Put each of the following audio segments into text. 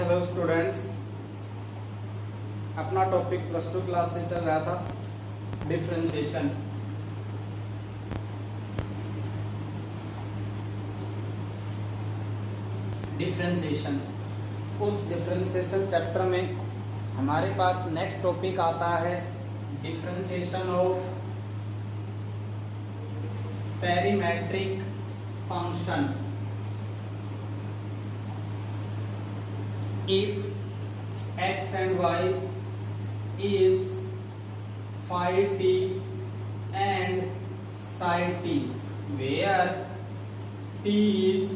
Hello students, अपना topic plus two class से चल रहा था डिफरेंशिएशन। उस डिफरेंशिएशन चैप्टर में हमारे पास नेक्स्ट टॉपिक आता है differentiation of parametric function. If x and y is phi t and psi t, where t is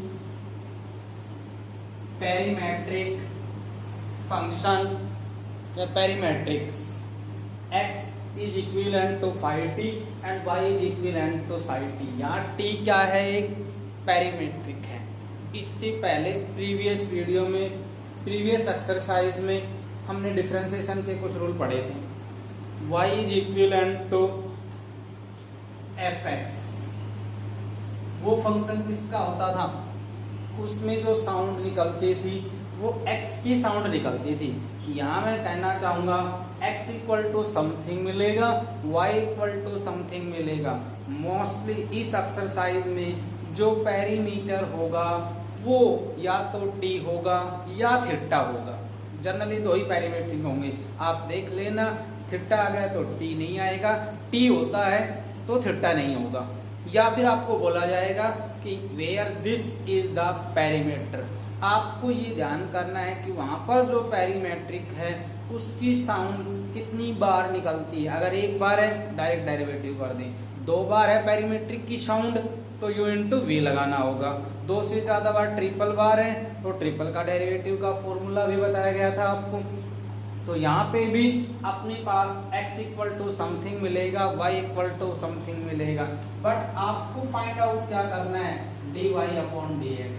perimetric function या perimetrics, x is equivalent to phi t and y is equivalent to psi t। यहाँ t क्या है? एक पैरीमेट्रिक है। इससे पहले previous video में previous exercise में हमने डिफरेंशिएशन के कुछ रूल पढ़े थे। y is equivalent to fx, वो फंक्शन किसका होता था? उसमें जो साउंड निकलती थी वो x की साउंड निकलती थी। यहाँ मैं कहना चाहूँगा x इक्वल टू समथिंग मिलेगा, y इक्वल टू समथिंग मिलेगा। मोस्टली इस एक्सरसाइज में जो पेरीमीटर होगा वो या तो t होगा या थीटा होगा। जनरली दो ही पैरामीट्रिक होंगे। आप देख लेना, थीटा आ गया तो t नहीं आएगा, t होता है तो थीटा नहीं होगा। या फिर आपको बोला जाएगा कि where this is the parameter. आपको ये ध्यान करना है कि वहां पर जो पैरामीट्रिक है उसकी साउंड कितनी बार निकलती है। अगर एक बार है डायरेक्ट डेरिवेटिव कर दें, दो बार है पैरामीट्रिक की साउंड तो u इंटू वी लगाना होगा, दो से ज्यादा बार ट्रिपल बार है तो ट्रिपल का डेरिवेटिव का फॉर्मूला भी बताया गया था आपको। तो यहाँ पे भी अपने पास x इक्वल टू समथिंग मिलेगा, y इक्वल टू समथिंग मिलेगा। बट आपको फाइंड आउट क्या करना है? dy upon dx।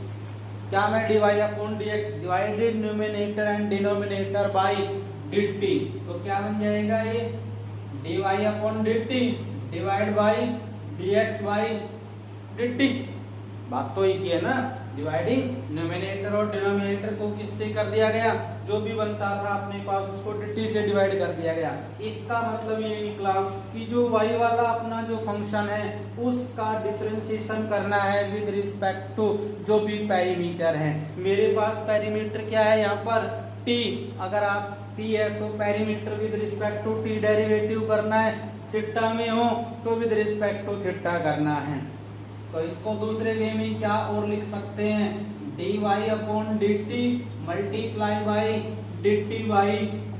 क्या मैं dy upon dx divided numerator and denominator by dt, तो क्या बन जाएगा ये? dy upon dt divide by dx by dt। बात तो एक ही है ना, डिवाइडिंग न्यूमिनेटर और डिनोमिनेटर को किससे कर दिया गया? जो भी बनता था अपने पास उसको dt से डिवाइड कर दिया गया। इसका मतलब ये निकला कि जो y वाला अपना जो फंक्शन है उसका डिफरेंशिएशन करना है विद रिस्पेक्ट टू जो भी पेरीमीटर है। मेरे पास पेरीमीटर क्या है यहाँ पर? t। अगर आप t है तो perimeter with respect to t derivative करना है। थीटा में हो तो विद रिस्पेक्ट टू थीटा करना है। तो इसको दूसरे वे में क्या और लिख सकते हैं? dy upon dt multiply by dt by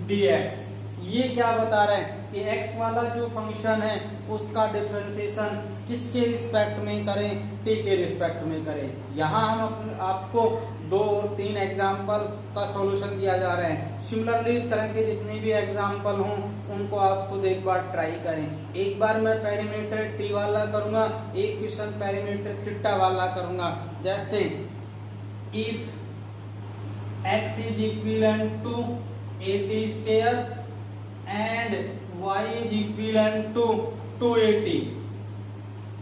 dx। ये क्या बता रहे हैं कि x वाला जो फंक्शन है उसका डिफरेंशिएशन किसके रिस्पेक्ट में करें? t के रिस्पेक्ट में करें। यहाँ हम आपको 2 और 3 एग्जाम्पल का सॉल्यूशन दिया जा रहे हैं। सिमिलरली इस तरह के जितने भी एग्जाम्पल हों उनको आप खुद एक बार ट्राई करें। एक बार मैं पैरामीटर t वाला करूंगा, एक क्वेश्चन पैरामीटर थीटा वाला करूंगा। जैसे if x is equivalent to 80 square and y is equivalent to 280।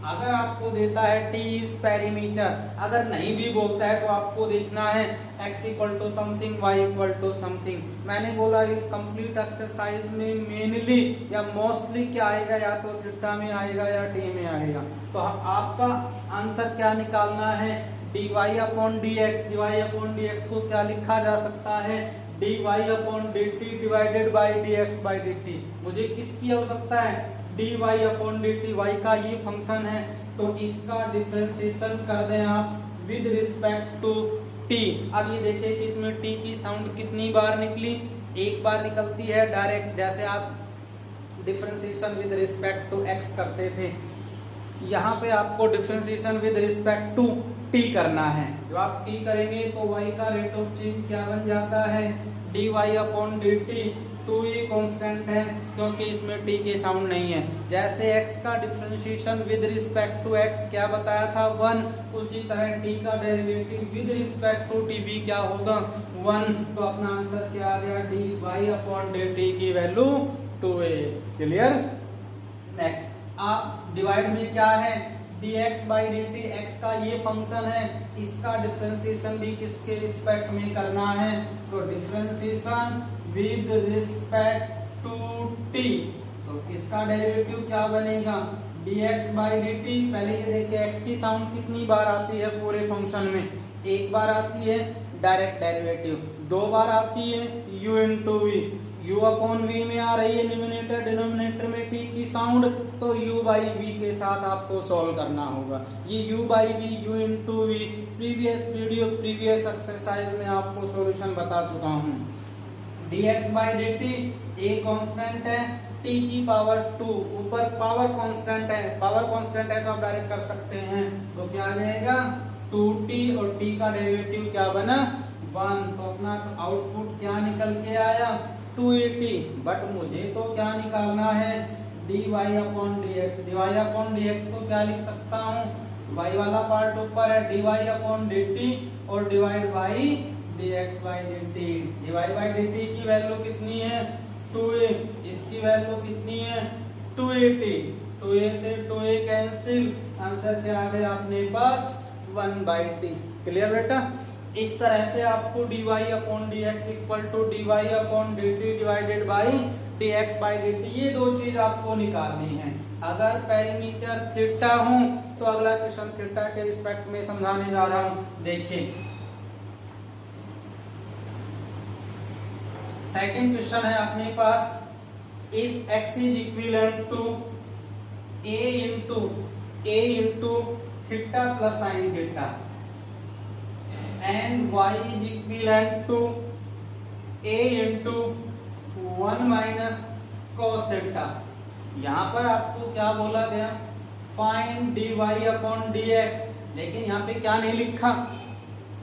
अगर आपको देता है t इज पेरीमीटर, अगर नहीं भी बोलता है तो आपको देखना है x equal to something, y equal to something. मैंने बोला इस कंप्लीट एक्सरसाइज में मेनली या मोस्टली क्या आएगा? या तो थीटा में आएगा या t में आएगा। तो आपका आंसर क्या निकालना है? dy upon dx। dy upon dx को क्या लिखा जा सकता है? dy upon dt divided by dx by dt। मुझे किसकी आवश्यकता है? dy अपॉन dt, y का ये फंक्शन है तो इसका डिफरेंशिएशन कर दें आप विद रिस्पेक्ट टू t। अब ये देखिए कि इसमें t की साउंड कितनी बार निकली? एक बार निकलती है डायरेक्ट, जैसे आप differentiation with respect to x करते थे। यहाँ पे आपको differentiation with respect to t करना है। जब आप t करेंगे तो y का रेट ऑफ चेंज क्या बन जाता है? dy upon dt। 2a constant है क्योंकि इसमें t की साउंड नहीं है। जैसे x का differentiation with respect to x क्या बताया था? 1। उसी तरह t का derivative with respect to t भी क्या होगा? 1। तो अपना आंसर क्या आ गया? dy अपॉन dt की वैल्यू 2a। क्लियर? नेक्स्ट आप डिवाइड में क्या है? dx by dt, x का ये फंक्शन है, इसका डिफरेंशिएशन भी किसके रिस्पेक्ट में करना है, तो differentiation with respect to t, तो इसका डेरिवेटिव क्या बनेगा, dx by dt। पहले ये देखिए x की साउंड कितनी बार आती है पूरे फंक्शन में, एक बार आती है डायरेक्ट डेरिवेटिव, दो बार आती है u into v, u upon v में आ रही है न्यूमरेटर डिनोमिनेटर में t की साउंड, तो u बाई v के साथ आपको सॉल्व करना होगा। ये u by v, u into v previous video previous exercise में आपको सॉल्यूशन बता चुका हूँ। dx by dt a constant है, t की पावर 2, ऊपर पावर कांस्टेंट है, पावर कांस्टेंट है तो आप डायरेक्ट कर सकते हैं, तो क्या आ जाएगा 2t और t का डेरिवेटिव क्या बना 1, तो अपना आउटपुट क्या निकल के आया 280। बट मुझे तो क्या निकालना है dy upon dx, dy upon dx को क्या लिख सकता हूँ, y वाला पार्ट ऊपर है dy अपॉन dt और divide by dx by dt, dy by dt की वैल्यू कितनी है 2a, इसकी वैल्यू कितनी है 280, 2a से 2a कैंसिल, आंसर क्या आ गया अपने पास 1 बाई t। क्लियर बेटा, इस तरह से आपको dy upon dx equal to dy upon dt divided by dx by dt, ये दो चीज आपको निकालनी है। अगर पेरीमीटर थीटा हो तो अगला क्वेश्चन थीटा के रिस्पेक्ट में समझाने जा रहा हूं। देखिए सेकंड क्वेश्चन है अपने पास, if x is equivalent to a into theta plus sine theta and y is equivalent to a into 1 minus cos theta। यहाँ पर आपको क्या बोला गया फाइंड dy अपॉन dx, लेकिन यहाँ पे क्या नहीं लिखा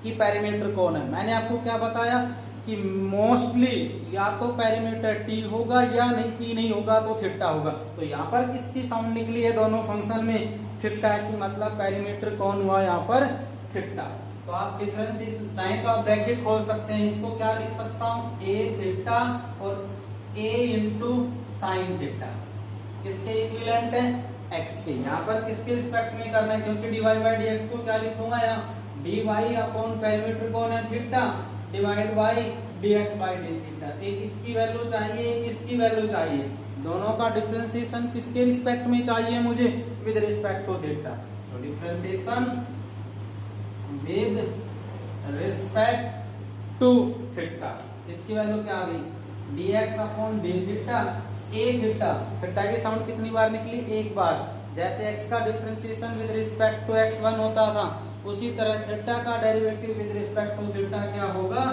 कि पैरामीटर कौन है। मैंने आपको क्या बताया कि मोस्टली या तो पैरामीटर t होगा या नहीं, t नहीं होगा तो थीटा होगा। तो यहाँ पर किसकी साउंड निकली है दोनों फंक्शन में, थीटा की, मतलब पैरामीटर कौन हुआ यहाँ पर थीटा। तो आप डिफरेंस चाहे तो आप ब्रैकेट खोल सकते हैं, इसको क्या लिख सकता हूँ a थीटा और a इंटू साइन थीटा, किसके इक्विवेलेंट है x के। यहाँ पर किसके रिस्पेक्ट में करना है, क्योंकि dy बाई dx को क्या लिखूंगा यहाँ dy अपॉन पैरामीटर कौन है theta divide by dx by d theta. एक इसकी वैल्यू चाहिए, एक इसकी वैल्यू चाहिए, दोनों का डिफरेंशिएशन किसके रिस्पेक्ट में चाहिए मुझे, विद रिस्पेक्ट टू थीटा। तो differentiation with respect to theta, इसकी वैल्यू क्या आ गई dx upon d theta a theta, theta की साउंड कितनी बार निकली एक बार, जैसे x का differentiation with respect to x1 होता था उसी तरह थीटा का derivative with respect to theta क्या होगा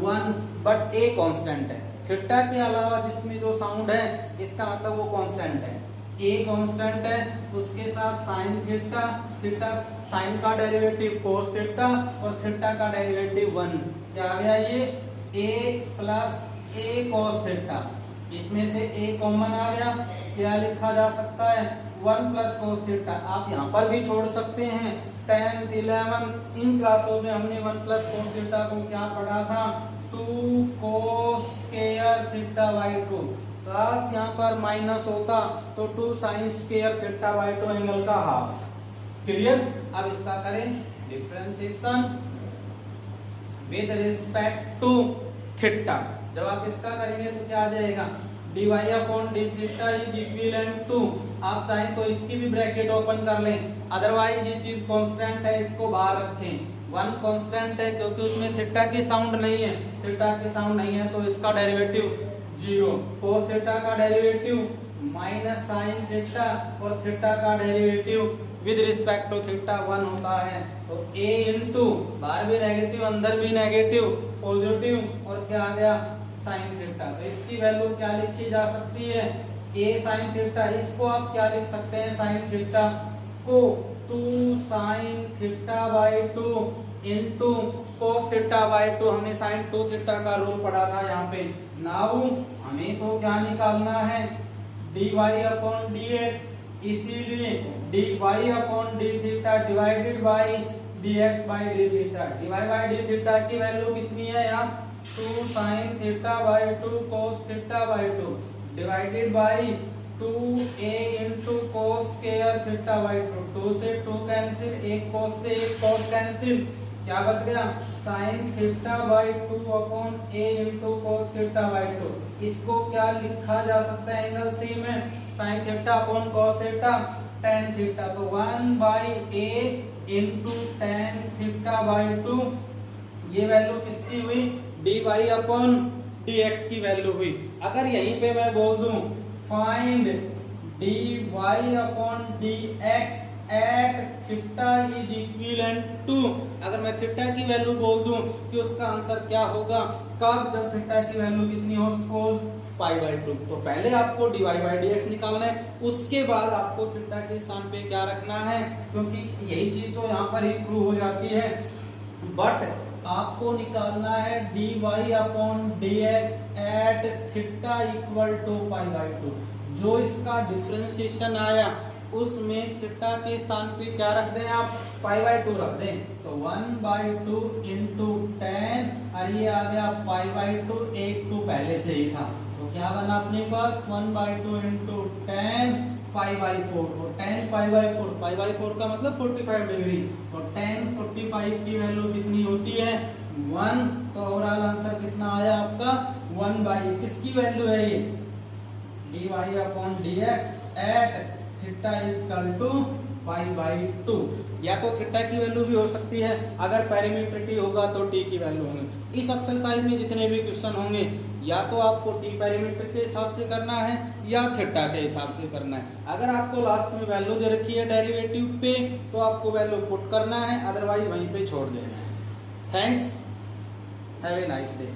1, बट a कांस्टेंट है, थीटा के अलावा जिसमें जो साउंड है इसका मतलब वो कांस्टेंट है, a कांस्टेंट है, उसके साथ साइन थीटा, थीटा साइन का डेरिवेटिव कोस थीटा और थीटा का डेरिवेटिव 1, क्या आ गया ये a plus a cos theta, इसमें से a कॉमन आ गया, क्या लिखा जा सकता है 1 प्लस कोस थीटा। आप यहाँ पर भी छोड़ सकते हैं, 10th 11th इन क्लासों में हमने 1 प्लस कोस थीटा को क्या पढ़ा था 2 cos square theta by 2, class यहाँ पर माइनस होता तो 2 sine square theta by 2 angle का हाफ। क्लियर, अब इसका करें differentiation with respect to theta. जब आप इसका करेंगे तो क्या आ जाएगा dy upon d theta is equivalent to, आप चाहें तो इसकी भी ब्रैकेट ओपन कर लें, अदरवाइज ये चीज कांस्टेंट है इसको बाहर रखें, 1 कांस्टेंट है क्योंकि उसमें थीटा की साउंड नहीं है, थीटा की साउंड नहीं है तो इसका डेरिवेटिव 0, कोस थीटा का डेरिवेटिव माइनस साइन थीटा और थीटा का derivative with respect to theta 1 होता है। तो a इंटू बाहर भी नेगेटिव अंदर भी नेगेटिव पॉजिटिव और क्या आ गया साइन थीटा, तो इसकी वैल्यू क्या लिखी जा सकती है a साइन थीटा, इसको आप क्या लिख सकते हैं साइन थीटा को 2 sine theta by 2 into cos theta by 2, हमने साइन 2 थीटा का रूल पढ़ा था यहाँ पे। नाउ हमें तो क्या निकालना है dy अपॉन dx, इसीलिए dy upon d theta divided by dx by d theta, dy by d theta की वैल्यू कितनी है यहाँ 2 sin theta by 2 cos theta by 2 divided by 2a into cos square theta by 2, 2 से 2 cancel, एक cos से एक cos cancel, क्या बच गया sine theta by 2 upon a into cos theta by 2। इसको क्या लिखा जा सकता है एंगल सी में, sine theta upon cos theta tan theta, तो 1 by a into tan theta by 2, ये वैल्यू किसकी हुई dy अपॉन dx की वैल्यू हुई। अगर यहीं पे मैं बोल दूं find dy upon dx at theta is equivalent to, अगर मैं थीटा की वैल्यू बोल दूं कि उसका आंसर क्या होगा, कब, जब थीटा की वैल्यू कितनी हो, सपोज पाई बाई 2। तो पहले आपको dy बाई dx निकालना है, उसके बाद आपको थीटा के स्थान पे क्या रखना है, क्योंकि यही चीज तो यहाँ पर ही प्रूव हो जाती है। बट आपको निकालना है dy upon dx at theta equal to pi by 2। जो इसका डिफरेंशिएशन आया उसमें थीटा के स्थान पे क्या रख दें आप, पाई बाई 2 रख दें, तो 1 बाई 2 इंटू टेन, और ये आ गया पाई बाई 2, एक 2 पहले से ही था, तो क्या बना अपने पास 1 by 2 into ten pi by 4, तो ten pi by 4, pi by 4 का मतलब 45 डिग्री, तो टेन 45 की वैल्यू कितनी होती है 1, तो ओवरऑल आंसर कितना आया आपका 1 बाई, किसकी वैल्यू है ये dy upon dx at theta is equal to pi by 2। या तो थीटा की वैल्यू भी हो सकती है, अगर पैरामीटर t होगा तो t की वैल्यू होगी। इस एक्सरसाइज में जितने भी क्वेश्चन होंगे या तो आपको t पैरामीटर के हिसाब से करना है या थीटा के हिसाब से करना है। अगर आपको लास्ट में वैल्यू दे रखी है डेरिवेटिव पे तो आपको वैल्यू पुट करना है, अदरवाइज वहीं पे छोड़ देना है। Thanks, have a nice day.